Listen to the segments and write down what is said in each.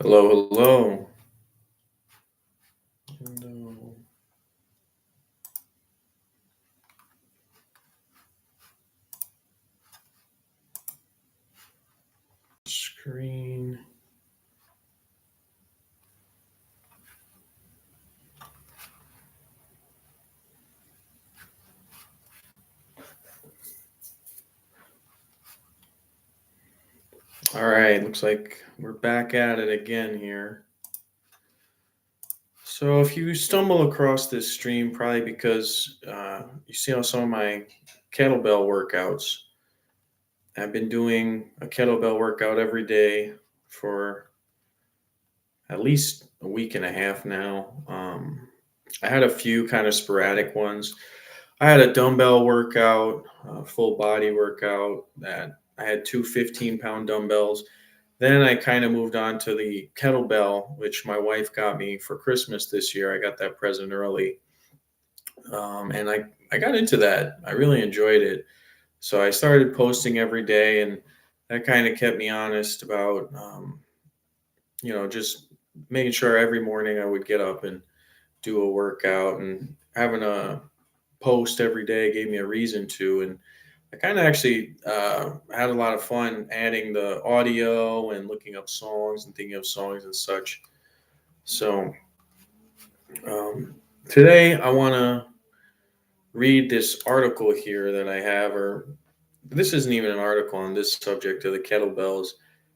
Hello, hello. Hello. Screen. All right, looks like we're back at it again here. So if you stumble across this stream, probably because you see how some of my kettlebell workouts. I've been doing a kettlebell workout every day for at least a week and a half now. I had a few kind of sporadic ones. I had a dumbbell workout, a full body workout that I had two 15-pound dumbbells. Then I kind of moved on to the kettlebell, which my wife got me for Christmas this year. I got that present early. And I got into that. I really enjoyed it. So I started posting every day, and that kind of kept me honest about, just making sure every morning I would get up and do a workout, and having a post every day gave me a reason to. And I kind of actually had a lot of fun adding the audio and looking up songs and thinking of songs and such. So um, today I want to read this article here that I have, or this isn't even an article on this subject of the kettlebells.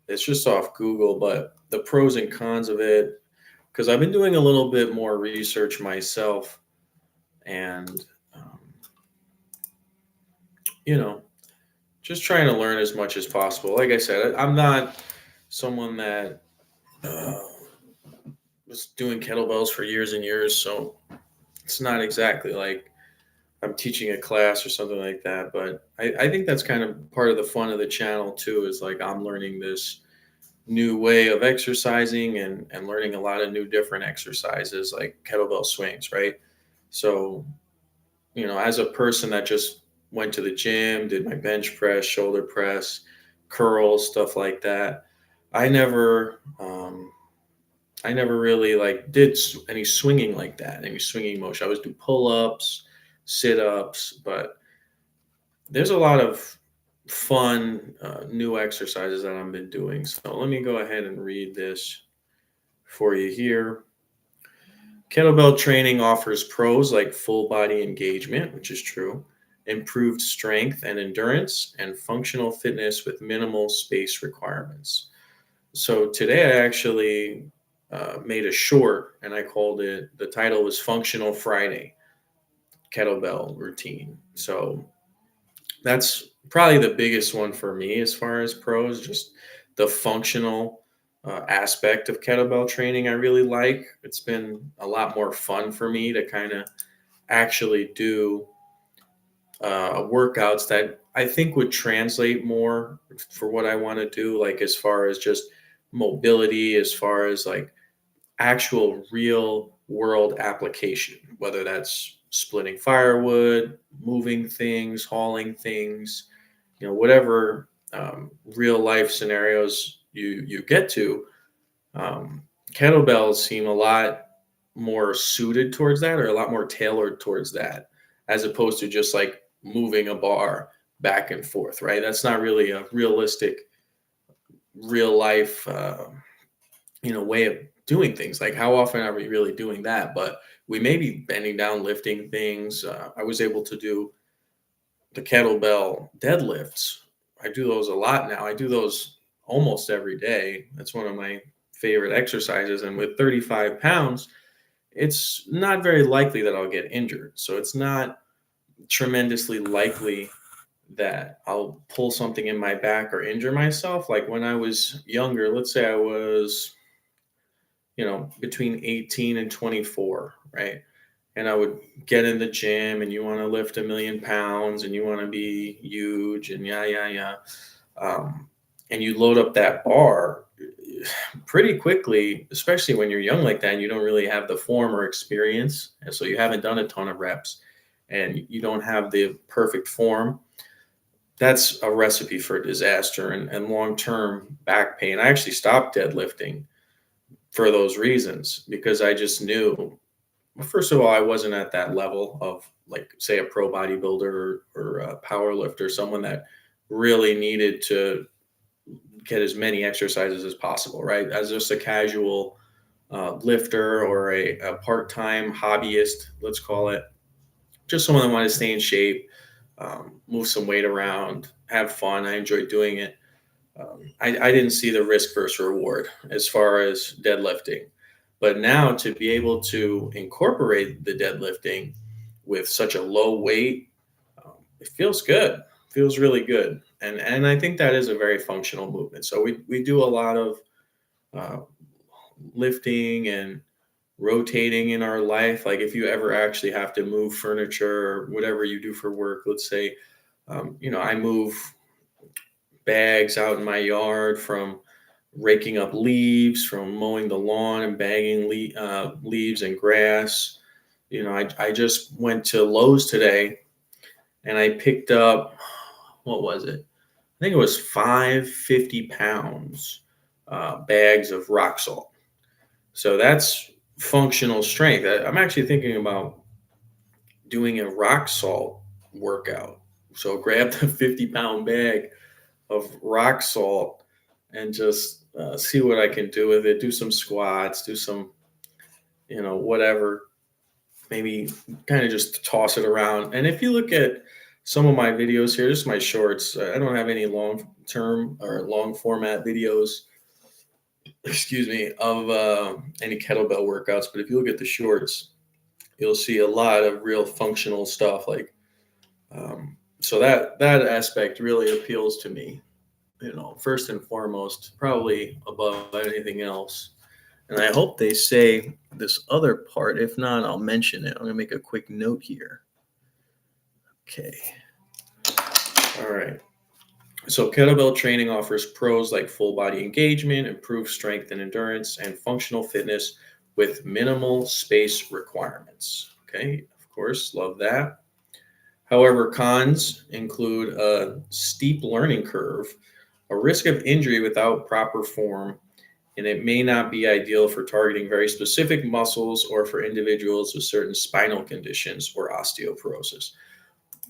It's just off Google, but the pros and cons of it, because I've been doing a little bit more research myself, and um, you know, just trying to learn as much as possible. Like I said, I'm not someone that uh, was doing kettlebells for years and years, so it's not exactly like I'm teaching a class or something like that. But I think that's kind of part of the fun of the channel too. Is like I'm learning this new way of exercising, and learning a lot of new different exercises like kettlebell swings, right? So as a person that just went to the gym, did my bench press, shoulder press, curls, stuff like that. I never, I never really like did any swinging like that, any swinging motion. I always do pull ups, sit ups, but there's a lot of fun new exercises that I've been doing. So let me go ahead and read this for you here. Kettlebell training offers pros like full body engagement, which is true, improved strength and endurance, and functional fitness with minimal space requirements. So today I actually made a short, and I called it, the title was Functional Friday Kettlebell Routine. So that's probably the biggest one for me as far as pros, just the functional aspect of kettlebell training. I really like. It's been a lot more fun for me to kind of actually do workouts that I think would translate more for what I want to do, like as far as just mobility, as far as like actual real world application, whether that's splitting firewood, moving things, hauling things, whatever real life scenarios you get to. Um, Kettlebells seem a lot more suited towards that, or a lot more tailored towards that, as opposed to just like moving a bar back and forth, right? That's not really a realistic, real life, way of doing things. Like, how often are we really doing that? But we may be bending down, lifting things. I was able to do the kettlebell deadlifts. I do those a lot now. I do those almost every day. That's one of my favorite exercises. And with 35 pounds, it's not very likely that I'll get injured. So it's not tremendously likely that I'll pull something in my back or injure myself. Like when I was younger, let's say I was, between 18 and 24, right? And I would get in the gym, and you want to lift 1 million pounds, and you want to be huge, and yeah, yeah, yeah. And you load up that bar pretty quickly, especially when you're young like that and you don't really have the form or experience. And so you haven't done a ton of reps and you don't have the perfect form. That's a recipe for disaster and long term back pain. I actually stopped deadlifting for those reasons, because I just knew, well, first of all, I wasn't at that level of, like, say, a pro bodybuilder or a power lifter, someone that really needed to get as many exercises as possible, right? As just a casual lifter or a part-time hobbyist, let's call it, just someone that wanted to stay in shape, move some weight around, have fun. I enjoyed doing it. I didn't see the risk versus reward as far as deadlifting. But now to be able to incorporate the deadlifting with such a low weight, it feels good. Feels really good. And I think that is a very functional movement. So we do a lot of uh, lifting and rotating in our life. Like if you ever actually have to move furniture or whatever you do for work, let's say, I move bags out in my yard from raking up leaves, from mowing the lawn and bagging leaves and grass. I just went to Lowe's today and I picked up, what was it? I think it was 5 50 pounds bags of rock salt. So that's functional strength. I'm actually thinking about doing a rock salt workout. So grab the 50-pound bag of rock salt and just see what I can do with it. Do some squats, do some, whatever. Maybe kind of just toss it around. And if you look at some of my videos here, just my shorts, I don't have any long term or long format videos, excuse me, of any kettlebell workouts. But if you look at the shorts, you'll see a lot of real functional stuff. So that aspect really appeals to me. First and foremost, probably above anything else. And I hope they say this other part. If not, I'll mention it. I'm going to make a quick note here. Okay. All right. So kettlebell training offers pros like full body engagement, improved strength and endurance, and functional fitness with minimal space requirements. Okay. Of course, love that. However, cons include a steep learning curve, a risk of injury without proper form, and it may not be ideal for targeting very specific muscles or for individuals with certain spinal conditions or osteoporosis.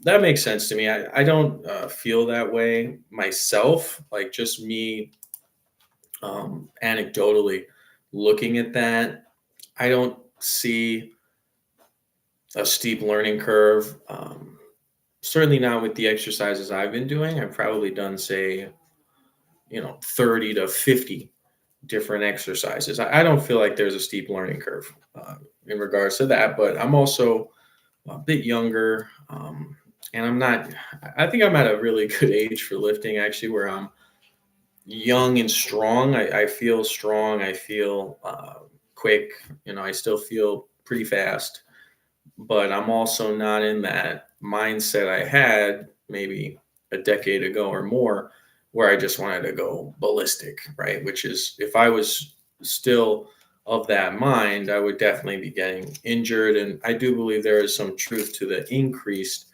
That makes sense to me. I don't feel that way myself, like just me anecdotally looking at that. I don't see a steep learning curve. Certainly not with the exercises I've been doing. I've probably done, say, 30 to 50 different exercises. I don't feel like there's a steep learning curve in regards to that, but I'm also a bit younger. And I think I'm at a really good age for lifting, actually, where I'm young and strong. I feel strong. I feel quick. I still feel pretty fast, but I'm also not in that mindset I had maybe a decade ago or more, where I just wanted to go ballistic, right? Which is, if I was still of that mind, I would definitely be getting injured. And I do believe there is some truth to the increased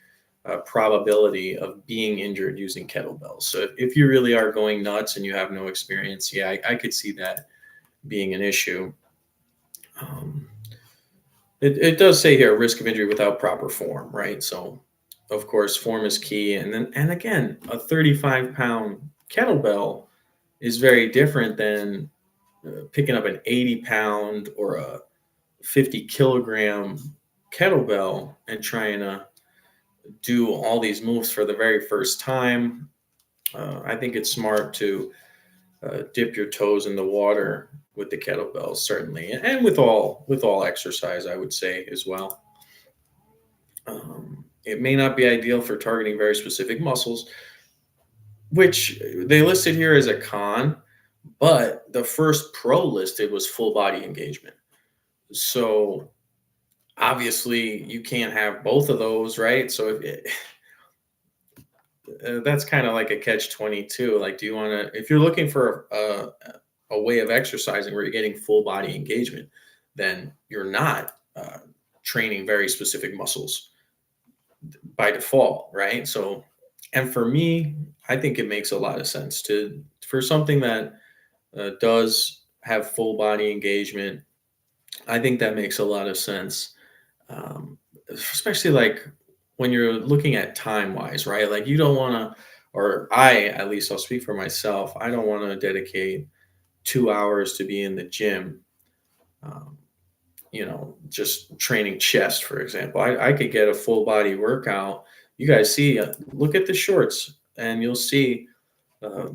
probability of being injured using kettlebells. So if you really are going nuts and you have no experience, yeah, I could see that being an issue. Um, it does say here risk of injury without proper form, right? So, of course, form is key. And again, a 35-pound kettlebell is very different than picking up an 80-pound or a 50-kilogram kettlebell and trying to do all these moves for the very first time. I think it's smart to dip your toes in the water with the kettlebells, certainly, and with all exercise, I would say as well. It may not be ideal for targeting very specific muscles, which they listed here as a con, but the first pro listed was full body engagement. So obviously you can't have both of those, right? So that's kind of like a catch 22. Like, do you want to, if you're looking for a way of exercising where you're getting full body engagement, then you're not training very specific muscles by default, right? So, and for me, I think it makes a lot of sense to, for something that does have full body engagement. I think that makes a lot of sense. Um, Especially like when you're looking at time wise, right? Like you don't want to, or I, at least I'll speak for myself, I don't want to dedicate 2 hours to be in the gym, um, just training chest, for example. I could get a full body workout. You guys see, look at the shorts and you'll see uh,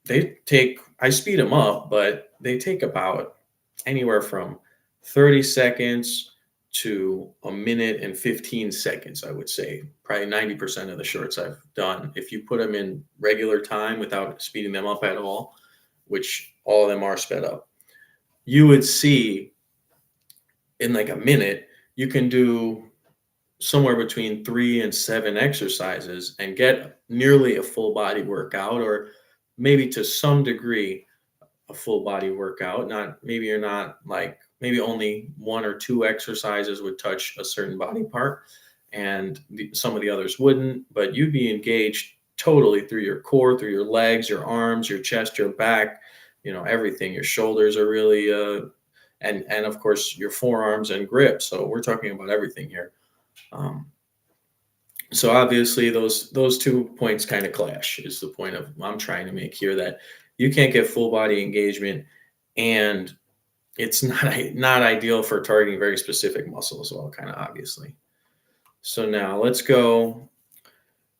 I speed them up, but they take about anywhere from 30 seconds to a minute and 15 seconds, I would say. Probably 90% of the shorts I've done, if you put them in regular time without speeding them up at all, which all of them are sped up, you would see in like a minute, you can do somewhere between 3 and 7 exercises and get nearly a full body workout, or maybe to some degree a full body workout. Not maybe you're not like maybe only 1 or 2 exercises would touch a certain body part, and some of the others wouldn't. But you'd be engaged totally through your core, through your legs, your arms, your chest, your back. Everything. Your shoulders are really and of course your forearms and grip. So we're talking about everything here. Um, so obviously those 2 points kind of clash. Is the point of I'm trying to make here, that you can't get full body engagement, and it's not ideal for targeting very specific muscle as well, kind of obviously. So now let's go.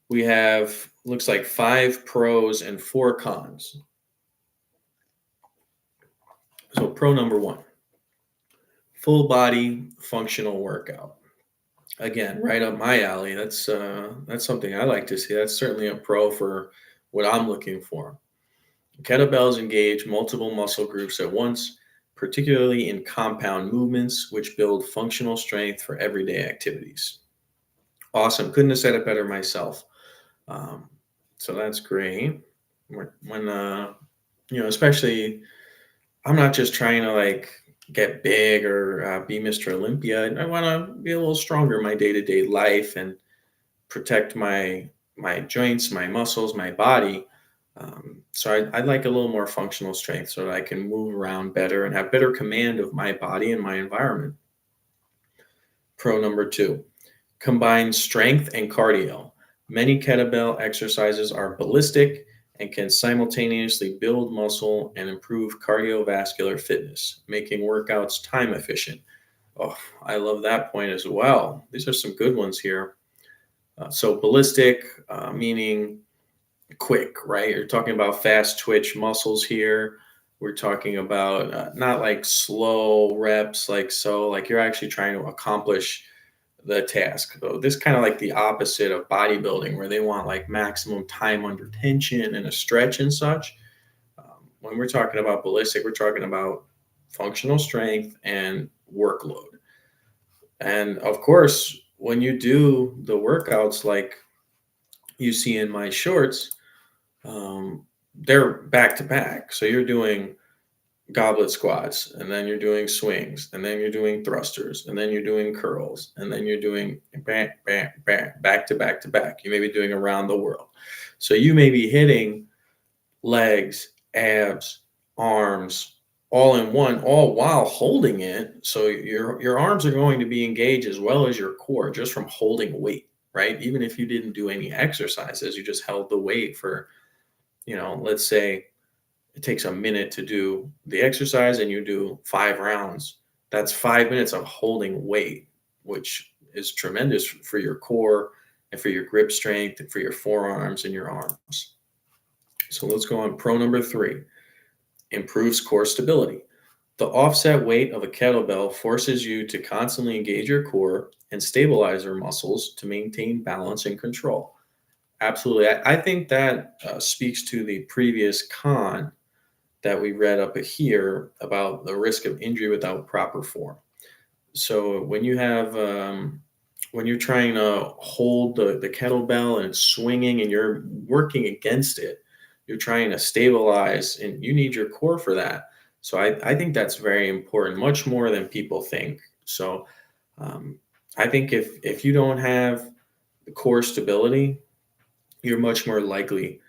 We have, looks like 5 pros and 4 cons. So pro number 1, full body functional workout. Again, right up my alley. That's something I like to see. That's certainly a pro for what I'm looking for. Kettlebells engage multiple muscle groups at once, particularly in compound movements, which build functional strength for everyday activities. Awesome. Couldn't have said it better myself. Um, so that's great. Especially, I'm not just trying to like get big or be Mr. Olympia. I want to be a little stronger in my day to day life and protect my joints, my muscles, my body. So I'd like a little more functional strength so that I can move around better and have better command of my body and my environment. Pro number 2, combine strength and cardio. Many kettlebell exercises are ballistic and can simultaneously build muscle and improve cardiovascular fitness, making workouts time efficient. Oh, I love that point as well. These are some good ones here. So ballistic, meaning quick, right? You're talking about fast twitch muscles here. We're talking about not like slow reps, like you're actually trying to accomplish the task. So this kind of like the opposite of bodybuilding, where they want like maximum time under tension and a stretch and such. When we're talking about ballistic, we're talking about functional strength and workload. And of course, when you do the workouts like you see in my shorts, um, they're back to back. So you're doing goblet squats, and then you're doing swings, and then you're doing thrusters, and then you're doing curls, and then you're doing back to back to back. You may be doing around the world. So you may be hitting legs, abs, arms, all in one, all while holding it. So your arms are going to be engaged as well as your core just from holding weight, right? Even if you didn't do any exercises, you just held the weight for, let's say it takes a minute to do the exercise and you do 5 rounds. That's 5 minutes of holding weight, which is tremendous for your core and for your grip strength and for your forearms and your arms. So let's go on pro number 3, improves core stability. The offset weight of a kettlebell forces you to constantly engage your core and stabilize your muscles to maintain balance and control. Absolutely. I think that speaks to the previous con that we read up here about the risk of injury without proper form. So when you're trying to hold the kettlebell and it's swinging and you're working against it, you're trying to stabilize and you need your core for that. So I think that's very important, much more than people think. So um, I think if you don't have the core stability, you're much more likely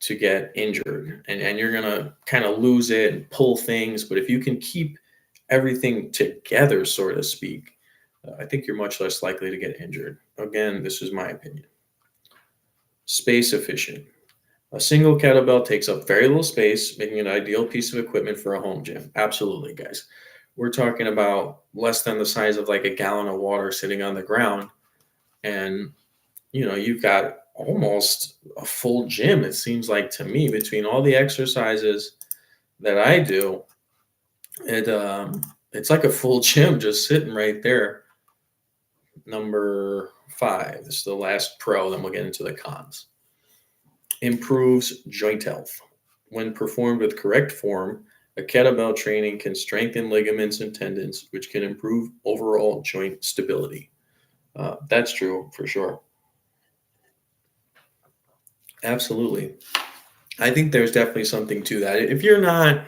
to get injured, and you're going to kind of lose it and pull things. But if you can keep everything together, so to speak, I think you're much less likely to get injured. Again, this is my opinion. Space efficient. A single kettlebell takes up very little space, making it an ideal piece of equipment for a home gym. Absolutely, guys. We're talking about less than the size of like a gallon of water sitting on the ground. And, you've got almost a full gym, it seems like to me, between all the exercises that I do. It's like a full gym just sitting right there. Number 5. This is the last pro, then we'll get into the cons. Improves joint health. When performed with correct form, a kettlebell training can strengthen ligaments and tendons, which can improve overall joint stability. That's true for sure. Absolutely. I think there's definitely something to that. If you're not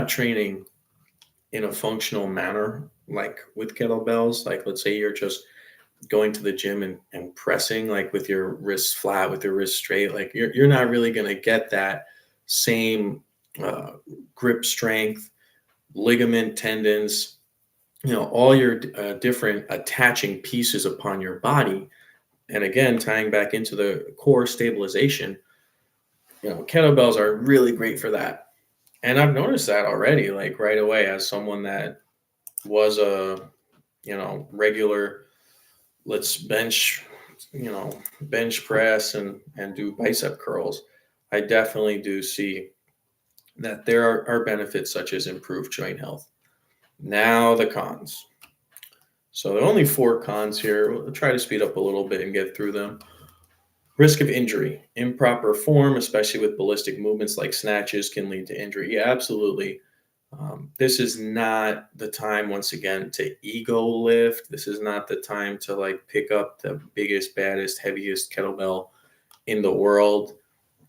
training in a functional manner, like with kettlebells, like let's say you're just going to the gym and pressing like with your wrists flat, with your wrists straight, like you're not really going to get that same uh, grip strength, ligament, tendons, all your different attaching pieces upon your body. And again, tying back into the core stabilization, kettlebells are really great for that. And I've noticed that already, like right away, as someone that was a regular, let's bench press and do bicep curls. I definitely do see that there are benefits such as improved joint health. Now the cons. So there are only 4 cons here. We'll try to speed up a little bit and get through them. Risk of injury. Improper form, especially with ballistic movements like snatches, can lead to injury. Yeah, absolutely. This is not the time, once again, to ego lift. This is not the time to like pick up the biggest, baddest, heaviest kettlebell in the world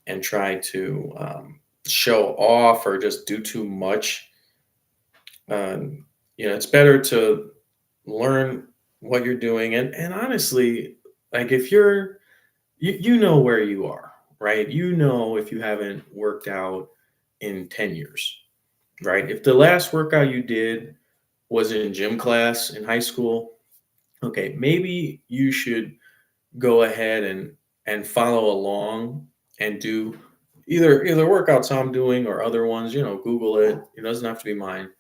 and try to show off or just do too much. It's better to learn what you're doing. And honestly, like if you know where you are, right? If you haven't worked out in 10 years, right? If the last workout you did was in gym class in high school, okay, maybe you should go ahead and follow along and do either workouts I'm doing or other ones, Google it. It doesn't have to be mine.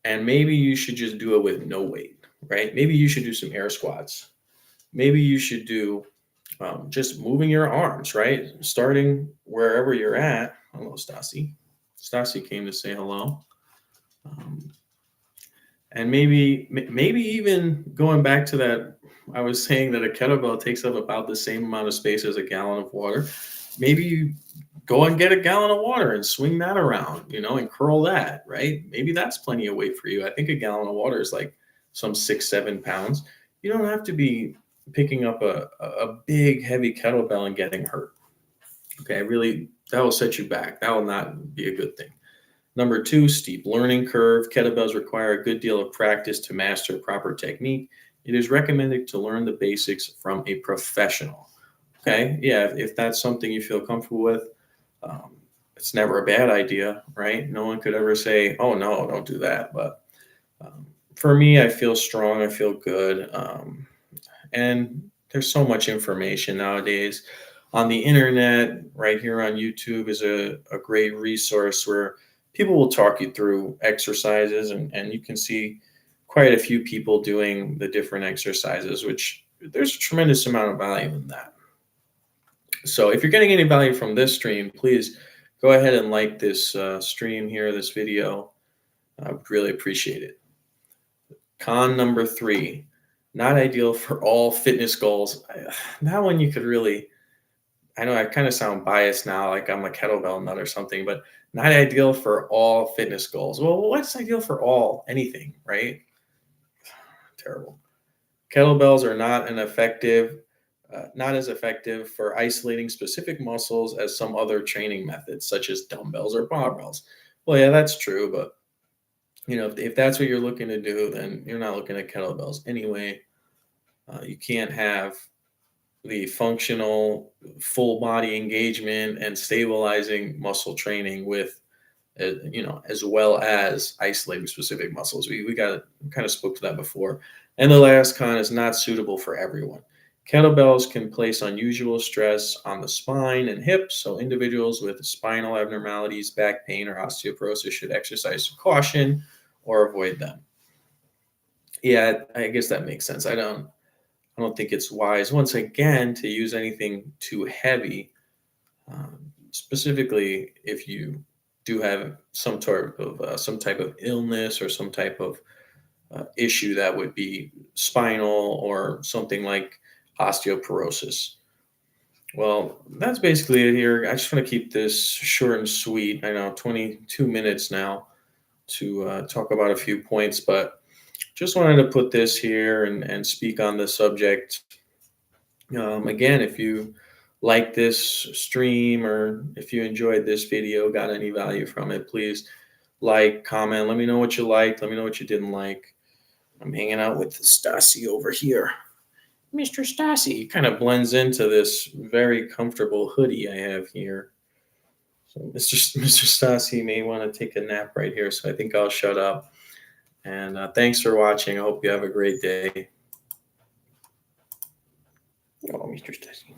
And maybe you should just do it with no weight, right? Maybe you should do some air squats. Maybe you should do just moving your arms, right? Starting wherever you're at. Hello, Stasi. Stasi came to say hello. Um, and maybe even going back to that, I was saying that a kettlebell takes up about the same amount of space as a gallon of water. Maybe you go and get a gallon of water and swing that around, and curl that, right? Maybe that's plenty of weight for you. I think a gallon of water is like some 6-7 pounds. You don't have to be picking up a big heavy kettlebell and getting hurt. Okay, really, that will set you back. That will not be a good thing. Number 2, steep learning curve. Kettlebells require a good deal of practice to master proper technique. It is recommended to learn the basics from a professional. Okay, yeah, if that's something you feel comfortable with, it's never a bad idea, right? No one could ever say, "Oh no, don't do that." But for me, I feel strong. I feel good, and there's so much information nowadays on the internet. Right here on YouTube is a great resource where people will talk you through exercises, and you can see quite a few people doing the different exercises, which there's a tremendous amount of value in that. So if you're getting any value from this stream, please go ahead and like this stream here, this video. I would really appreciate it. Con number 3, not ideal for all fitness goals. That one you could really, I know I kind of sound biased now, like I'm a kettlebell nut or something, but not ideal for all fitness goals. Well, what's ideal for all anything, right? Terrible. Kettlebells are not as effective for isolating specific muscles as some other training methods, such as dumbbells or barbells. Well, yeah, that's true, but if that's what you're looking to do, then you're not looking at kettlebells anyway. You can't have the functional full body engagement and stabilizing muscle training with as well as isolating specific muscles. We got kind of spoke to that before. And the last con is not suitable for everyone. Kettlebells can place unusual stress on the spine and hips, so individuals with spinal abnormalities, back pain, or osteoporosis should exercise caution or avoid them. Yeah, I guess that makes sense. I don't think it's wise once again to use anything too heavy, specifically if you do have some type of illness or some type of issue that would be spinal or something like osteoporosis. Well, that's basically it here. I just want to keep this short and sweet. I know 22 minutes now to talk about a few points, but just wanted to put this here and speak on the subject. Again, if you like this stream or if you enjoyed this video, got any value from it, please like, comment, let me know what you liked, let me know what you didn't like. I'm hanging out with Stasi over here. Mr. Stasi kind of blends into this very comfortable hoodie I have here. So Mr. Stasi may want to take a nap right here, so I think I'll shut up. And thanks for watching. I hope you have a great day. Oh, Mr. Stasi.